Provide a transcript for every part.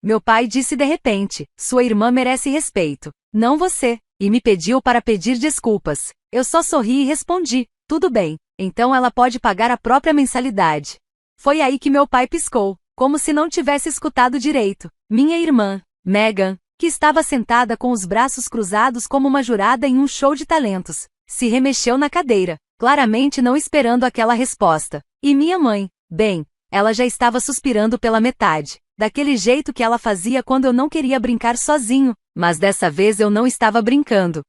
Meu pai disse de repente, sua irmã merece respeito, não você, e me pediu para pedir desculpas. Eu só sorri e respondi, tudo bem, então ela pode pagar a própria mensalidade. Foi aí que meu pai piscou, como se não tivesse escutado direito. Minha irmã, Megan, que estava sentada com os braços cruzados como uma jurada em um show de talentos, se remexeu na cadeira, claramente não esperando aquela resposta. E minha mãe, bem, ela já estava suspirando pela metade, daquele jeito que ela fazia quando eu não queria brincar sozinho, mas dessa vez eu não estava brincando.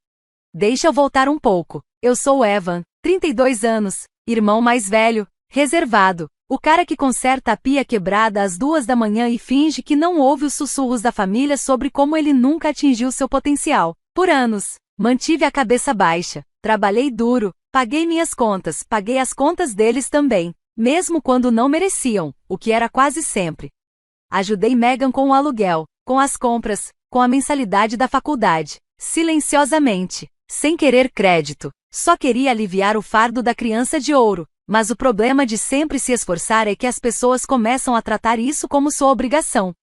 Deixa eu voltar um pouco. Eu sou o Evan, 32 anos, irmão mais velho, reservado, o cara que conserta a pia quebrada às 2 da manhã e finge que não ouve os sussurros da família sobre como ele nunca atingiu seu potencial. Por anos, mantive a cabeça baixa, trabalhei duro, paguei minhas contas, paguei as contas deles também, mesmo quando não mereciam, o que era quase sempre. Ajudei Megan com o aluguel, com as compras, com a mensalidade da faculdade, silenciosamente, sem querer crédito. Só queria aliviar o fardo da criança de ouro, mas o problema de sempre se esforçar é que as pessoas começam a tratar isso como sua obrigação.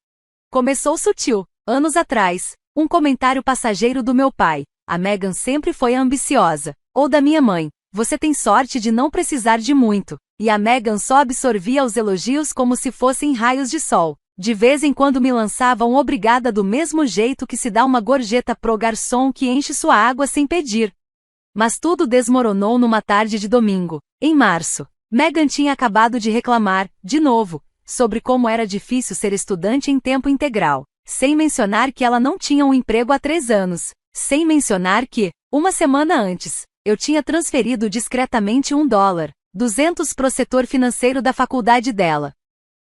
Começou sutil, anos atrás, um comentário passageiro do meu pai, a Megan sempre foi ambiciosa, ou da minha mãe, você tem sorte de não precisar de muito, e a Megan só absorvia os elogios como se fossem raios de sol. De vez em quando me lançava um obrigada do mesmo jeito que se dá uma gorjeta pro garçom que enche sua água sem pedir. Mas tudo desmoronou numa tarde de domingo, em março. Megan tinha acabado de reclamar, de novo, sobre como era difícil ser estudante em tempo integral, sem mencionar que ela não tinha um emprego há 3 anos, sem mencionar que, uma semana antes, eu tinha transferido discretamente $200 pro setor financeiro da faculdade dela.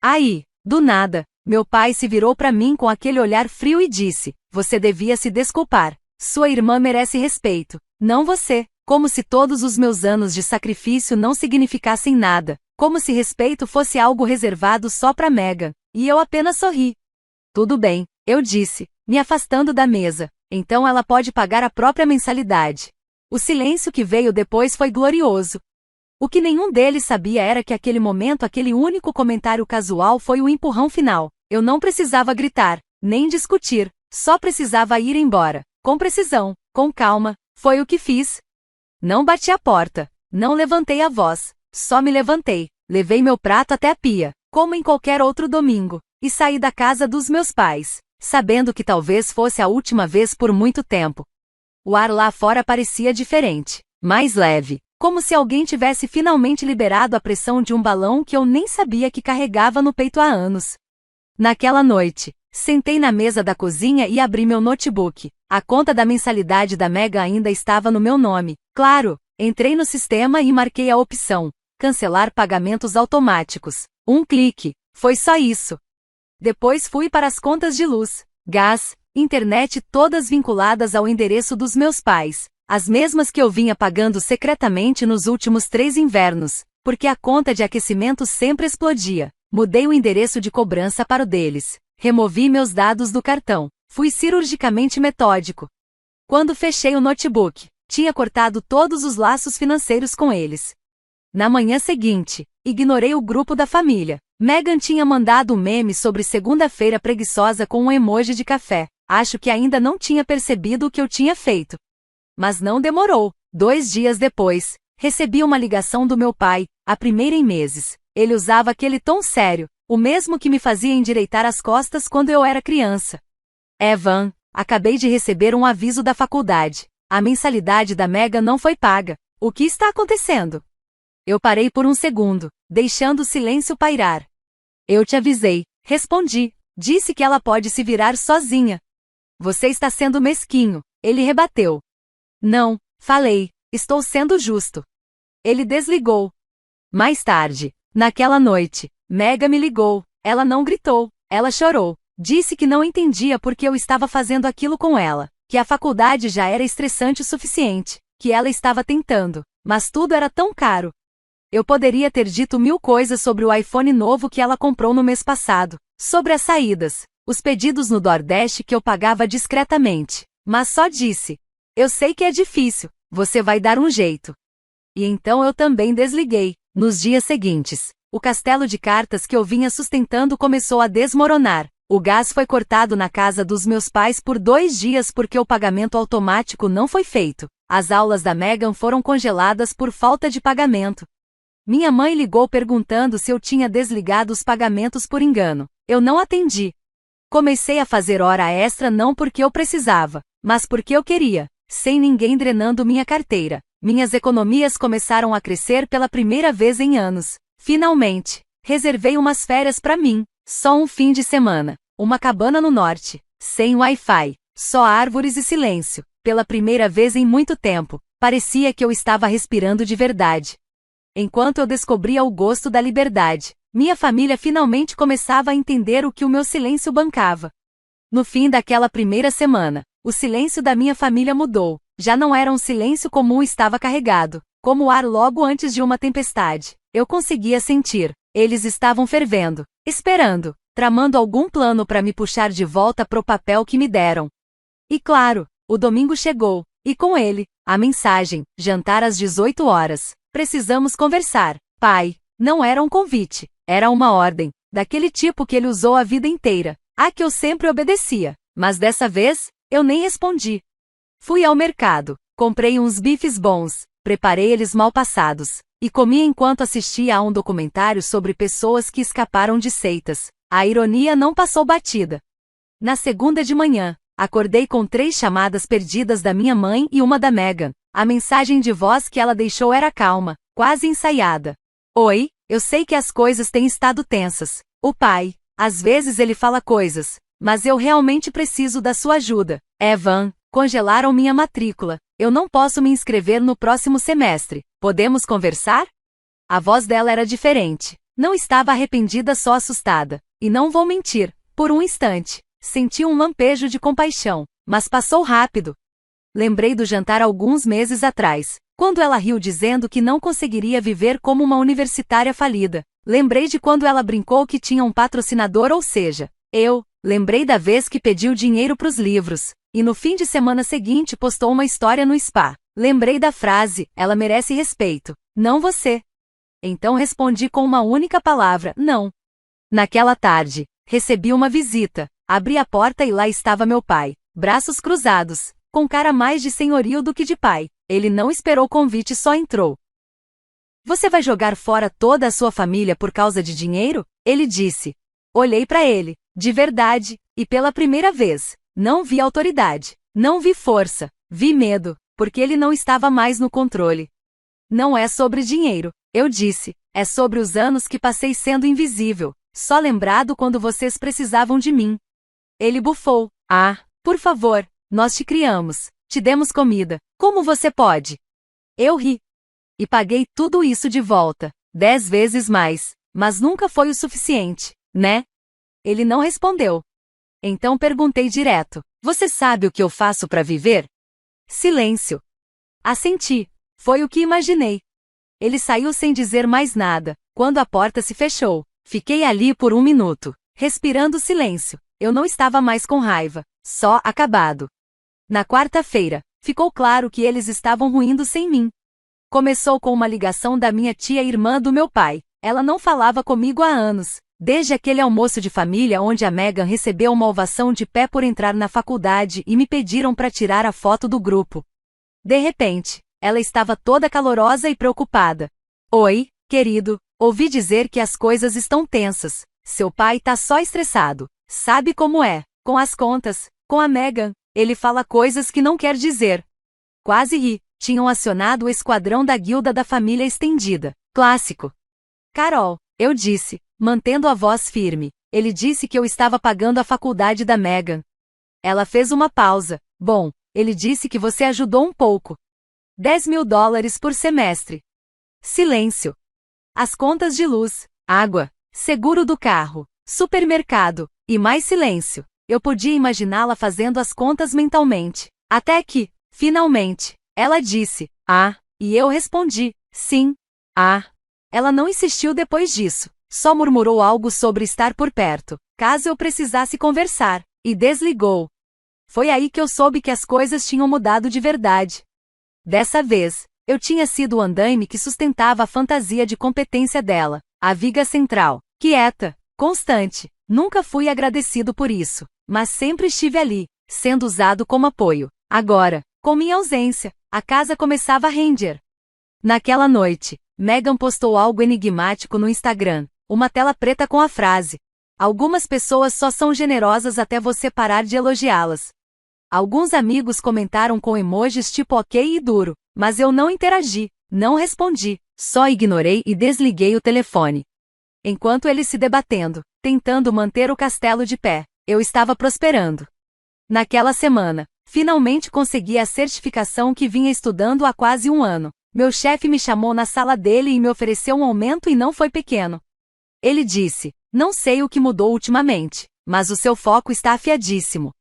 Aí, do nada, meu pai se virou para mim com aquele olhar frio e disse, você devia se desculpar, sua irmã merece respeito, não você, como se todos os meus anos de sacrifício não significassem nada, como se respeito fosse algo reservado só para Megan, e eu apenas sorri. Tudo bem, eu disse, me afastando da mesa, então ela pode pagar a própria mensalidade. O silêncio que veio depois foi glorioso. O que nenhum deles sabia era que aquele momento, aquele único comentário casual foi o empurrão final. Eu não precisava gritar, nem discutir, só precisava ir embora. Com precisão, com calma, foi o que fiz. Não bati a porta, não levantei a voz, só me levantei, levei meu prato até a pia, como em qualquer outro domingo, e saí da casa dos meus pais, sabendo que talvez fosse a última vez por muito tempo. O ar lá fora parecia diferente, mais leve. Como se alguém tivesse finalmente liberado a pressão de um balão que eu nem sabia que carregava no peito há anos. Naquela noite, sentei na mesa da cozinha e abri meu notebook. A conta da mensalidade da Mega ainda estava no meu nome. Claro, entrei no sistema e marquei a opção cancelar pagamentos automáticos. Um clique, foi só isso. Depois fui para as contas de luz, gás, internet, todas vinculadas ao endereço dos meus pais. As mesmas que eu vinha pagando secretamente nos últimos 3 invernos, porque a conta de aquecimento sempre explodia. Mudei o endereço de cobrança para o deles. Removi meus dados do cartão. Fui cirurgicamente metódico. Quando fechei o notebook, tinha cortado todos os laços financeiros com eles. Na manhã seguinte, ignorei o grupo da família. Megan tinha mandado um meme sobre segunda-feira preguiçosa com um emoji de café. Acho que ainda não tinha percebido o que eu tinha feito. Mas não demorou. 2 dias depois, recebi uma ligação do meu pai, a primeira em meses. Ele usava aquele tom sério, o mesmo que me fazia endireitar as costas quando eu era criança. Evan, acabei de receber um aviso da faculdade. A mensalidade da Mega não foi paga. O que está acontecendo? Eu parei por um segundo, deixando o silêncio pairar. Eu te avisei, respondi. Disse que ela pode se virar sozinha. Você está sendo mesquinho, ele rebateu. Não, falei, estou sendo justo. Ele desligou. Mais tarde, naquela noite, Mega me ligou. Ela não gritou, ela chorou. Disse que não entendia por que eu estava fazendo aquilo com ela, que a faculdade já era estressante o suficiente, que ela estava tentando, mas tudo era tão caro. Eu poderia ter dito 1000 coisas sobre o iPhone novo que ela comprou no mês passado, sobre as saídas, os pedidos no DoorDash que eu pagava discretamente, mas só disse: eu sei que é difícil, você vai dar um jeito. E então eu também desliguei. Nos dias seguintes, o castelo de cartas que eu vinha sustentando começou a desmoronar. O gás foi cortado na casa dos meus pais por 2 dias porque o pagamento automático não foi feito. As aulas da Megan foram congeladas por falta de pagamento. Minha mãe ligou perguntando se eu tinha desligado os pagamentos por engano. Eu não atendi. Comecei a fazer hora extra não porque eu precisava, mas porque eu queria, sem ninguém drenando minha carteira. Minhas economias começaram a crescer pela primeira vez em anos. Finalmente, reservei umas férias para mim. Só um fim de semana. Uma cabana no norte. Sem Wi-Fi. Só árvores e silêncio. Pela primeira vez em muito tempo, parecia que eu estava respirando de verdade. Enquanto eu descobria o gosto da liberdade, minha família finalmente começava a entender o que o meu silêncio bancava. No fim daquela primeira semana, o silêncio da minha família mudou. Já não era um silêncio comum, estava carregado, como o ar logo antes de uma tempestade. Eu conseguia sentir. Eles estavam fervendo, esperando, tramando algum plano para me puxar de volta pro papel que me deram. E claro, o domingo chegou, e com ele, a mensagem: jantar às 18 horas. Precisamos conversar. Pai, não era um convite, era uma ordem, daquele tipo que ele usou a vida inteira, a que eu sempre obedecia. Mas dessa vez, eu nem respondi. Fui ao mercado, comprei uns bifes bons, preparei eles mal passados, e comi enquanto assistia a um documentário sobre pessoas que escaparam de seitas. A ironia não passou batida. Na segunda de manhã, acordei com 3 chamadas perdidas da minha mãe e uma da Megan. A mensagem de voz que ela deixou era calma, quase ensaiada. Oi, eu sei que as coisas têm estado tensas. O pai, às vezes ele fala coisas, mas eu realmente preciso da sua ajuda. Evan, congelaram minha matrícula. Eu não posso me inscrever no próximo semestre. Podemos conversar? A voz dela era diferente. Não estava arrependida, só assustada. E não vou mentir, por um instante, senti um lampejo de compaixão, mas passou rápido. Lembrei do jantar alguns meses atrás, quando ela riu dizendo que não conseguiria viver como uma universitária falida. Lembrei de quando ela brincou que tinha um patrocinador, ou seja, eu. Lembrei da vez que pediu dinheiro pros livros, e no fim de semana seguinte postou uma história no spa. Lembrei da frase: ela merece respeito, não você. Então respondi com uma única palavra: não. Naquela tarde, recebi uma visita. Abri a porta e lá estava meu pai, braços cruzados, com cara mais de senhorio do que de pai. Ele não esperou o convite, só entrou. Você vai jogar fora toda a sua família por causa de dinheiro? Ele disse. Olhei para ele, de verdade, e pela primeira vez, não vi autoridade, não vi força, vi medo, porque ele não estava mais no controle. Não é sobre dinheiro, eu disse, é sobre os anos que passei sendo invisível, só lembrado quando vocês precisavam de mim. Ele bufou. Ah, por favor, nós te criamos, te demos comida, como você pode? Eu ri. E paguei tudo isso de volta, 10 vezes mais, mas nunca foi o suficiente, né? Ele não respondeu. Então perguntei direto: você sabe o que eu faço para viver? Silêncio. Assenti. Foi o que imaginei. Ele saiu sem dizer mais nada. Quando a porta se fechou, fiquei ali por 1 minuto, respirando silêncio. Eu não estava mais com raiva, só acabado. Na quarta-feira, ficou claro que eles estavam ruindo sem mim. Começou com uma ligação da minha tia, irmã do meu pai. Ela não falava comigo há anos, desde aquele almoço de família onde a Megan recebeu uma ovação de pé por entrar na faculdade e me pediram para tirar a foto do grupo. De repente, ela estava toda calorosa e preocupada. Oi, querido, ouvi dizer que as coisas estão tensas. Seu pai tá só estressado. Sabe como é, com as contas, com a Megan. Ele fala coisas que não quer dizer. Quase ri. Tinham acionado o esquadrão da guilda da família estendida. Clássico. Carol, eu disse, mantendo a voz firme. Ele disse que eu estava pagando a faculdade da Megan. Ela fez uma pausa. Bom, ele disse que você ajudou um pouco. $10.000 por semestre. Silêncio. As contas de luz, água, seguro do carro, supermercado, e mais silêncio. Eu podia imaginá-la fazendo as contas mentalmente. Até que, finalmente, ela disse, ah, e eu respondi, sim, ah. Ela não insistiu depois disso, só murmurou algo sobre estar por perto, caso eu precisasse conversar, e desligou. Foi aí que eu soube que as coisas tinham mudado de verdade. Dessa vez, eu tinha sido o andaime que sustentava a fantasia de competência dela, a viga central, quieta, Constante. Nunca fui agradecido por isso, mas sempre estive ali, sendo usado como apoio. Agora, com minha ausência, a casa começava a render. Naquela noite, Megan postou algo enigmático no Instagram, uma tela preta com a frase: "Algumas pessoas só são generosas até você parar de elogiá-las." Alguns amigos comentaram com emojis tipo ok e duro, mas eu não interagi, não respondi, só ignorei e desliguei o telefone. Enquanto eles se debatendo, tentando manter o castelo de pé, eu estava prosperando. Naquela semana, finalmente consegui a certificação que vinha estudando há quase um ano. Meu chefe me chamou na sala dele e me ofereceu um aumento e não foi pequeno. Ele disse: "Não sei o que mudou ultimamente, mas o seu foco está afiadíssimo."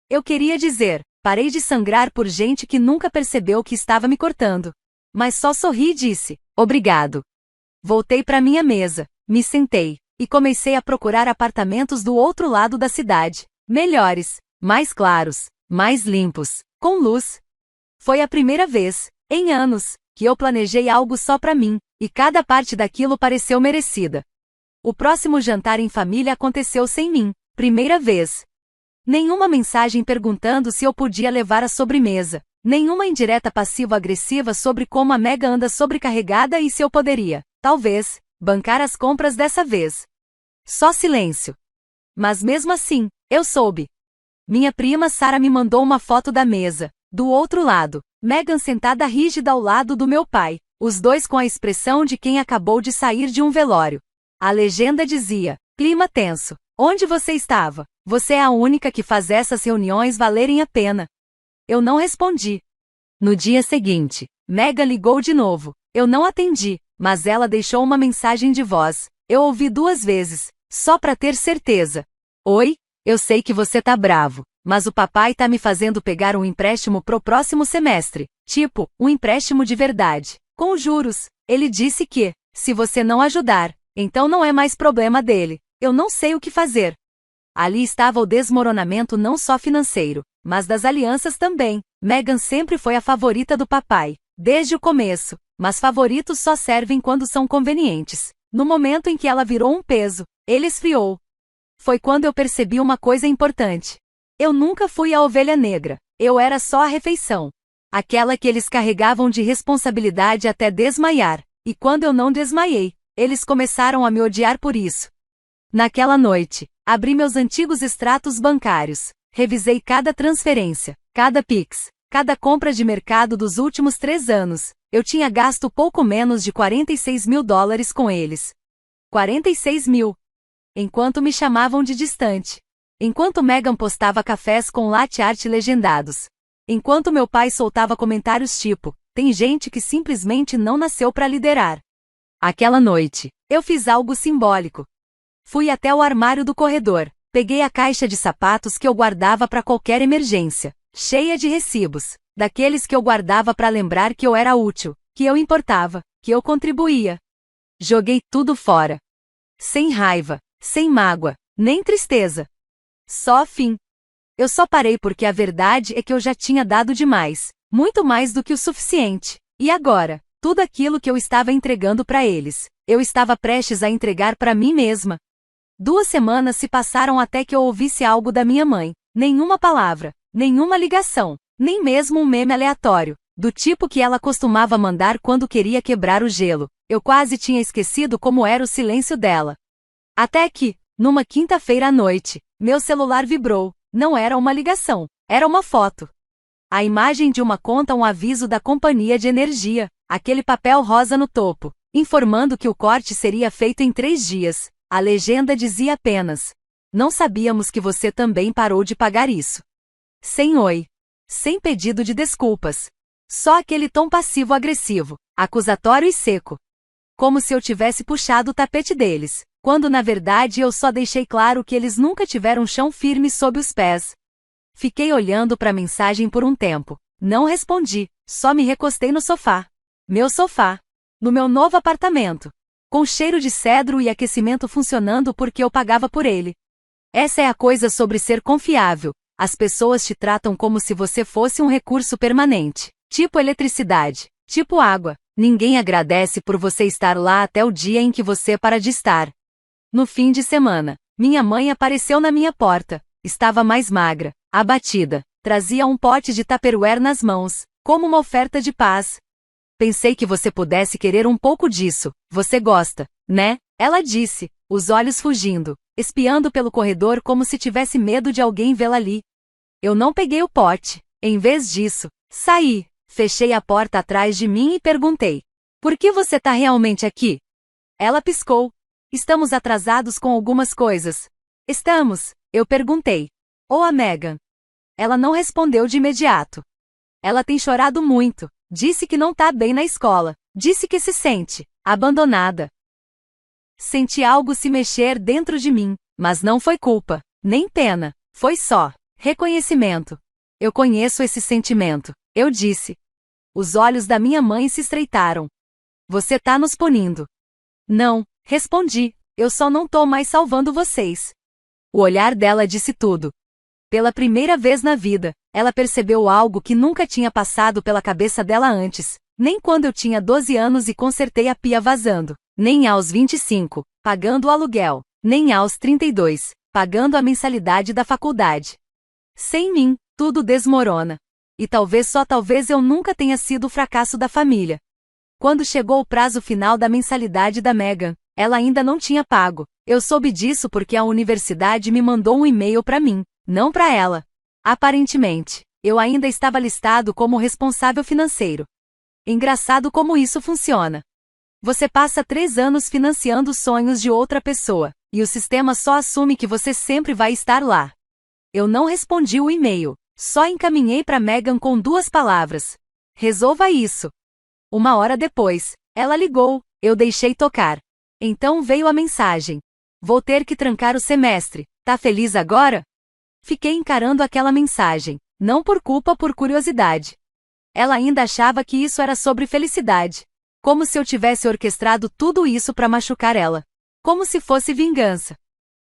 Eu queria dizer: parei de sangrar por gente que nunca percebeu que estava me cortando. Mas só sorri e disse: "Obrigado." Voltei para minha mesa, me sentei, e comecei a procurar apartamentos do outro lado da cidade. Melhores, mais claros, mais limpos, com luz. Foi a primeira vez, em anos, que eu planejei algo só para mim, e cada parte daquilo pareceu merecida. O próximo jantar em família aconteceu sem mim, primeira vez. Nenhuma mensagem perguntando se eu podia levar a sobremesa, nenhuma indireta passivo-agressiva sobre como a Mega anda sobrecarregada e se eu poderia, talvez, bancar as compras dessa vez. Só silêncio. Mas mesmo assim, eu soube. Minha prima Sarah me mandou uma foto da mesa, do outro lado, Megan sentada rígida ao lado do meu pai, os dois com a expressão de quem acabou de sair de um velório. A legenda dizia: "Clima tenso. Onde você estava? Você é a única que faz essas reuniões valerem a pena." Eu não respondi. No dia seguinte, Megan ligou de novo. Eu não atendi, mas ela deixou uma mensagem de voz. Eu ouvi 2 vezes, só para ter certeza. "Oi, eu sei que você tá bravo, mas o papai tá me fazendo pegar um empréstimo pro próximo semestre. Tipo, um empréstimo de verdade, com juros. Ele disse que, se você não ajudar, então não é mais problema dele." Eu não sei o que fazer. Ali estava o desmoronamento não só financeiro, mas das alianças também. Megan sempre foi a favorita do papai, desde o começo, mas favoritos só servem quando são convenientes. No momento em que ela virou um peso, ele esfriou. Foi quando eu percebi uma coisa importante. Eu nunca fui a ovelha negra, eu era só a refeição. Aquela que eles carregavam de responsabilidade até desmaiar, e quando eu não desmaiei, eles começaram a me odiar por isso. Naquela noite, abri meus antigos extratos bancários, revisei cada transferência, cada Pix, cada compra de mercado dos últimos 3 anos. Eu tinha gasto pouco menos de $46.000 com eles. 46 mil. Enquanto me chamavam de distante. Enquanto Megan postava cafés com latte art legendados. Enquanto meu pai soltava comentários tipo: "Tem gente que simplesmente não nasceu para liderar." Aquela noite, eu fiz algo simbólico. Fui até o armário do corredor, peguei a caixa de sapatos que eu guardava para qualquer emergência, cheia de recibos, daqueles que eu guardava para lembrar que eu era útil, que eu importava, que eu contribuía. Joguei tudo fora. Sem raiva, sem mágoa, nem tristeza. Só fim. Eu só parei porque a verdade é que eu já tinha dado demais, muito mais do que o suficiente. E agora, tudo aquilo que eu estava entregando para eles, eu estava prestes a entregar para mim mesma. 2 semanas se passaram até que eu ouvisse algo da minha mãe. Nenhuma palavra, nenhuma ligação, nem mesmo um meme aleatório, do tipo que ela costumava mandar quando queria quebrar o gelo. Eu quase tinha esquecido como era o silêncio dela. Até que, numa quinta-feira à noite, meu celular vibrou. Não era uma ligação, era uma foto. A imagem de uma conta, um aviso da companhia de energia, aquele papel rosa no topo, informando que o corte seria feito em 3 dias. A legenda dizia apenas: "Não sabíamos que você também parou de pagar isso." Sem oi. Sem pedido de desculpas. Só aquele tom passivo-agressivo, acusatório e seco. Como se eu tivesse puxado o tapete deles, quando na verdade eu só deixei claro que eles nunca tiveram chão firme sob os pés. Fiquei olhando para a mensagem por um tempo. Não respondi, só me recostei no sofá. Meu sofá. No meu novo apartamento. Com cheiro de cedro e aquecimento funcionando porque eu pagava por ele. Essa é a coisa sobre ser confiável. As pessoas te tratam como se você fosse um recurso permanente. Tipo eletricidade, tipo água. Ninguém agradece por você estar lá até o dia em que você para de estar. No fim de semana, minha mãe apareceu na minha porta. Estava mais magra, abatida. Trazia um pote de Tupperware nas mãos, como uma oferta de paz. Pensei que você pudesse querer um pouco disso. Você gosta, né? Ela disse, os olhos fugindo, espiando pelo corredor como se tivesse medo de alguém vê-la ali. Eu não peguei o pote. Em vez disso, saí, fechei a porta atrás de mim e perguntei: por que você tá realmente aqui? Ela piscou. Estamos atrasados com algumas coisas. Estamos, eu perguntei. Ou a Megan? Ela não respondeu de imediato. Ela tem chorado muito, disse que não tá bem na escola, disse que se sente abandonada. Senti algo se mexer dentro de mim, mas não foi culpa, nem pena, foi só reconhecimento. Eu conheço esse sentimento, eu disse. Os olhos da minha mãe se estreitaram. Você tá nos punindo. Não, respondi, eu só não tô mais salvando vocês. O olhar dela disse tudo. Pela primeira vez na vida, ela percebeu algo que nunca tinha passado pela cabeça dela antes, nem quando eu tinha 12 anos e consertei a pia vazando, nem aos 25, pagando o aluguel, nem aos 32, pagando a mensalidade da faculdade. Sem mim, tudo desmorona. E talvez só talvez eu nunca tenha sido o fracasso da família. Quando chegou o prazo final da mensalidade da Megan, ela ainda não tinha pago. Eu soube disso porque a universidade me mandou um e-mail para mim, não para ela. Aparentemente, eu ainda estava listado como responsável financeiro. Engraçado como isso funciona. Você passa 3 anos financiando os sonhos de outra pessoa, e o sistema só assume que você sempre vai estar lá. Eu não respondi o e-mail, só encaminhei para Megan com 2 palavras. Resolva isso. 1 hora depois, ela ligou, eu deixei tocar. Então veio a mensagem. Vou ter que trancar o semestre, tá feliz agora? Fiquei encarando aquela mensagem, não por culpa, por curiosidade. Ela ainda achava que isso era sobre felicidade. Como se eu tivesse orquestrado tudo isso para machucar ela. Como se fosse vingança.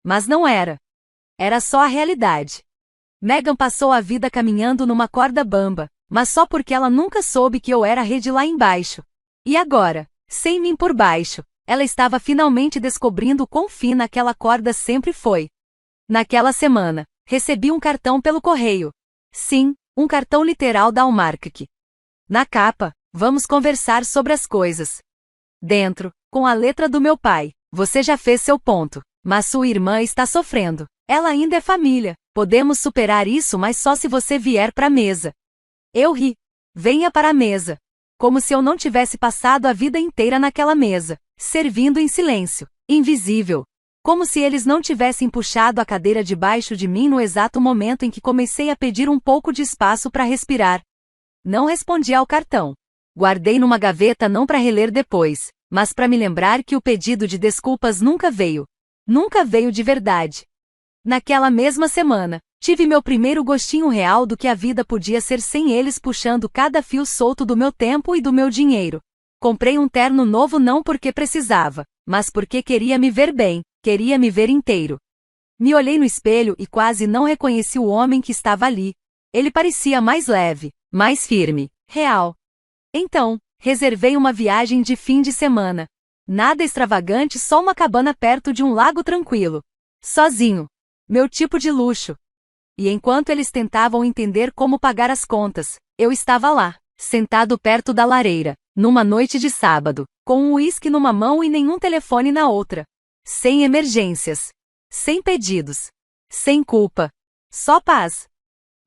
Mas não era. Era só a realidade. Megan passou a vida caminhando numa corda bamba, mas só porque ela nunca soube que eu era a rede lá embaixo. E agora, sem mim por baixo, ela estava finalmente descobrindo o quão fina aquela corda sempre foi. Naquela semana, recebi um cartão pelo correio. Sim, um cartão literal da Hallmark. Na capa, vamos conversar sobre as coisas. Dentro, com a letra do meu pai, você já fez seu ponto, mas sua irmã está sofrendo. Ela ainda é família, podemos superar isso, mas só se você vier para a mesa. Eu ri. Venha para a mesa. Como se eu não tivesse passado a vida inteira naquela mesa, servindo em silêncio, invisível. Como se eles não tivessem puxado a cadeira debaixo de mim no exato momento em que comecei a pedir um pouco de espaço para respirar. Não respondi ao cartão. Guardei numa gaveta não para reler depois, mas para me lembrar que o pedido de desculpas nunca veio. Nunca veio de verdade. Naquela mesma semana, tive meu primeiro gostinho real do que a vida podia ser sem eles puxando cada fio solto do meu tempo e do meu dinheiro. Comprei um terno novo não porque precisava, mas porque queria me ver bem, queria me ver inteiro. Me olhei no espelho e quase não reconheci o homem que estava ali. Ele parecia mais leve, mais firme, real. Então, reservei uma viagem de fim de semana. Nada extravagante, só uma cabana perto de um lago tranquilo. Sozinho. Meu tipo de luxo. E enquanto eles tentavam entender como pagar as contas, eu estava lá, sentado perto da lareira, numa noite de sábado, com um uísque numa mão e nenhum telefone na outra. Sem emergências. Sem pedidos. Sem culpa. Só paz.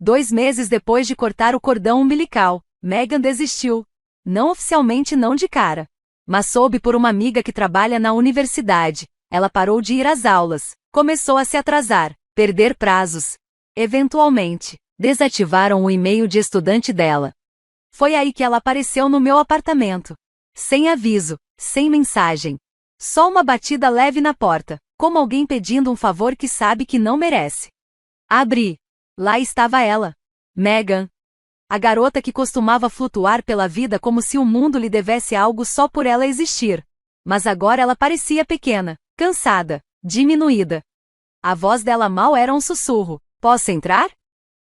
2 meses depois de cortar o cordão umbilical, Megan desistiu. Não oficialmente, não de cara. Mas soube por uma amiga que trabalha na universidade. Ela parou de ir às aulas, começou a se atrasar, perder prazos. Eventualmente, desativaram o e-mail de estudante dela. Foi aí que ela apareceu no meu apartamento. Sem aviso, sem mensagem. Só uma batida leve na porta, como alguém pedindo um favor que sabe que não merece. Abri. Lá estava ela. Megan. A garota que costumava flutuar pela vida como se o mundo lhe devesse algo só por ela existir. Mas agora ela parecia pequena, cansada, diminuída. A voz dela mal era um sussurro. Posso entrar?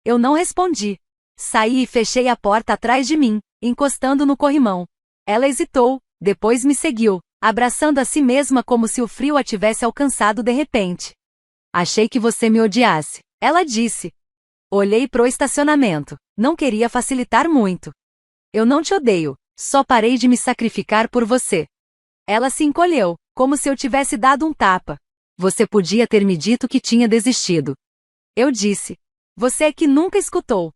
Eu não respondi. Saí e fechei a porta atrás de mim, encostando no corrimão. Ela hesitou, depois me seguiu. abraçando a si mesma como se o frio a tivesse alcançado de repente. Achei que você me odiasse, ela disse. Olhei pro estacionamento. Não queria facilitar muito. Eu não te odeio, só parei de me sacrificar por você. Ela se encolheu, como se eu tivesse dado um tapa. Você podia ter me dito que tinha desistido. Eu disse. Você é que nunca escutou.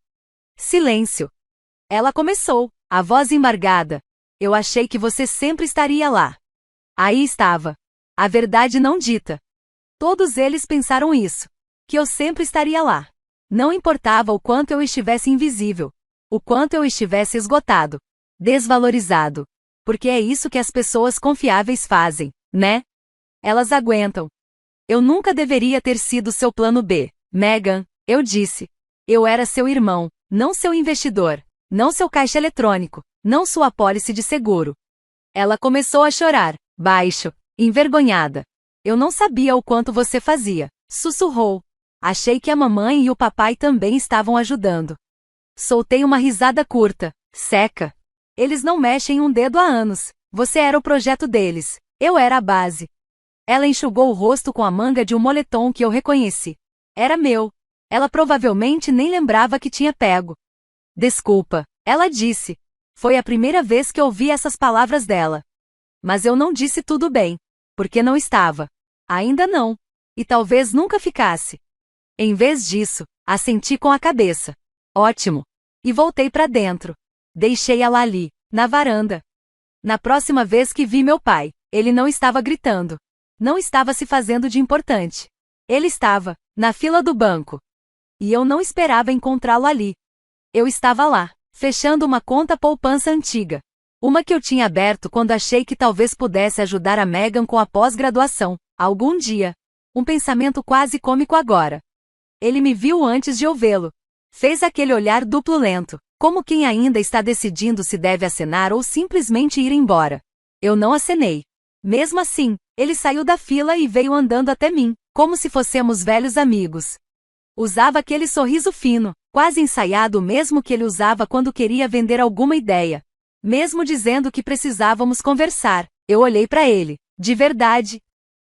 Silêncio. Ela começou, a voz embargada. Eu achei que você sempre estaria lá. Aí estava. A verdade não dita. Todos eles pensaram isso. Que eu sempre estaria lá. Não importava o quanto eu estivesse invisível. O quanto eu estivesse esgotado. Desvalorizado. Porque é isso que as pessoas confiáveis fazem, né? Elas aguentam. Eu nunca deveria ter sido seu plano B, Megan, eu disse. Eu era seu irmão, não seu investidor, não seu caixa eletrônico, não sua apólice de seguro. Ela começou a chorar, baixo, envergonhada. Eu não sabia o quanto você fazia, sussurrou. Achei que a mamãe e o papai também estavam ajudando. Soltei uma risada curta, seca. Eles não mexem um dedo há anos. Você era o projeto deles. Eu era a base. Ela enxugou o rosto com a manga de um moletom que eu reconheci. Era meu. Ela provavelmente nem lembrava que tinha pego. Desculpa, ela disse. Foi a primeira vez que ouvi essas palavras dela. Mas eu não disse tudo bem. Porque não estava. Ainda não. E talvez nunca ficasse. Em vez disso, assenti com a cabeça. Ótimo. E voltei para dentro. Deixei ela ali, na varanda. Na próxima vez que vi meu pai, ele não estava gritando. Não estava se fazendo de importante. Ele estava, na fila do banco. E eu não esperava encontrá-lo ali. Eu estava lá, fechando uma conta poupança antiga. Uma que eu tinha aberto quando achei que talvez pudesse ajudar a Megan com a pós-graduação, algum dia. Um pensamento quase cômico agora. Ele me viu antes de eu vê-lo. Fez aquele olhar duplo lento, como quem ainda está decidindo se deve acenar ou simplesmente ir embora. Eu não acenei. Mesmo assim, ele saiu da fila e veio andando até mim, como se fossemos velhos amigos. Usava aquele sorriso fino, quase ensaiado, o mesmo que ele usava quando queria vender alguma ideia. Mesmo dizendo que precisávamos conversar, eu olhei para ele, de verdade.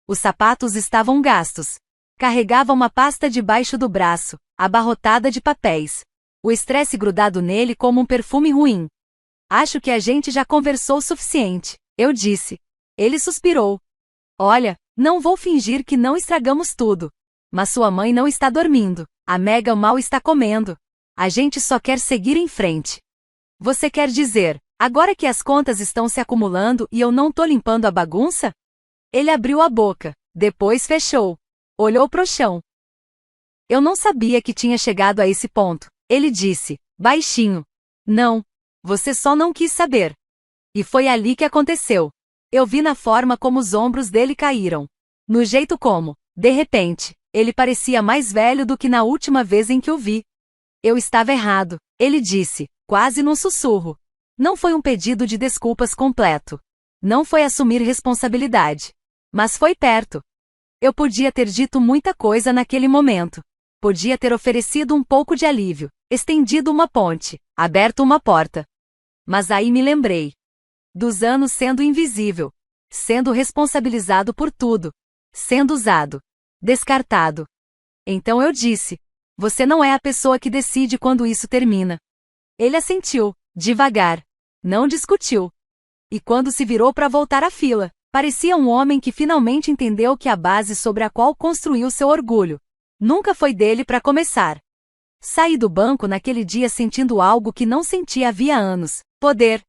Os sapatos estavam gastos. Carregava uma pasta debaixo do braço, abarrotada de papéis. O estresse grudado nele como um perfume ruim. Acho que a gente já conversou o suficiente, eu disse. Ele suspirou. Olha, não vou fingir que não estragamos tudo. Mas sua mãe não está dormindo. A Megan mal está comendo. A gente só quer seguir em frente. Você quer dizer, agora que as contas estão se acumulando e eu não tô limpando a bagunça? Ele abriu a boca, depois fechou. Olhou pro chão. Eu não sabia que tinha chegado a esse ponto, ele disse, baixinho. Não. Você só não quis saber. E foi ali que aconteceu. Eu vi na forma como os ombros dele caíram. No jeito como, de repente, ele parecia mais velho do que na última vez em que o vi. Eu estava errado, ele disse, quase num sussurro. Não foi um pedido de desculpas completo. Não foi assumir responsabilidade. Mas foi perto. Eu podia ter dito muita coisa naquele momento. Podia ter oferecido um pouco de alívio, estendido uma ponte, aberto uma porta. Mas aí me lembrei. Dos anos sendo invisível. Sendo responsabilizado por tudo. Sendo usado. Descartado. Então eu disse. Você não é a pessoa que decide quando isso termina. Ele assentiu, devagar. Não discutiu. E quando se virou para voltar à fila, parecia um homem que finalmente entendeu que a base sobre a qual construiu seu orgulho nunca foi dele para começar. Saí do banco naquele dia sentindo algo que não sentia havia anos: poder.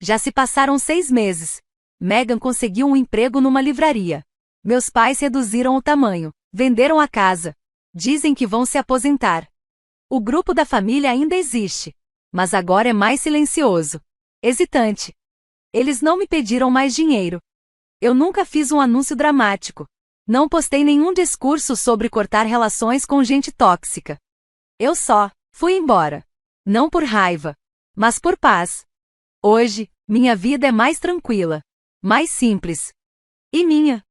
Já se passaram 6 meses. Megan conseguiu um emprego numa livraria. Meus pais reduziram o tamanho, venderam a casa. Dizem que vão se aposentar. O grupo da família ainda existe, mas agora é mais silencioso. Hesitante. Eles não me pediram mais dinheiro. Eu nunca fiz um anúncio dramático. Não postei nenhum discurso sobre cortar relações com gente tóxica. Eu só fui embora. Não por raiva, mas por paz. Hoje, minha vida é mais tranquila, mais simples. E minha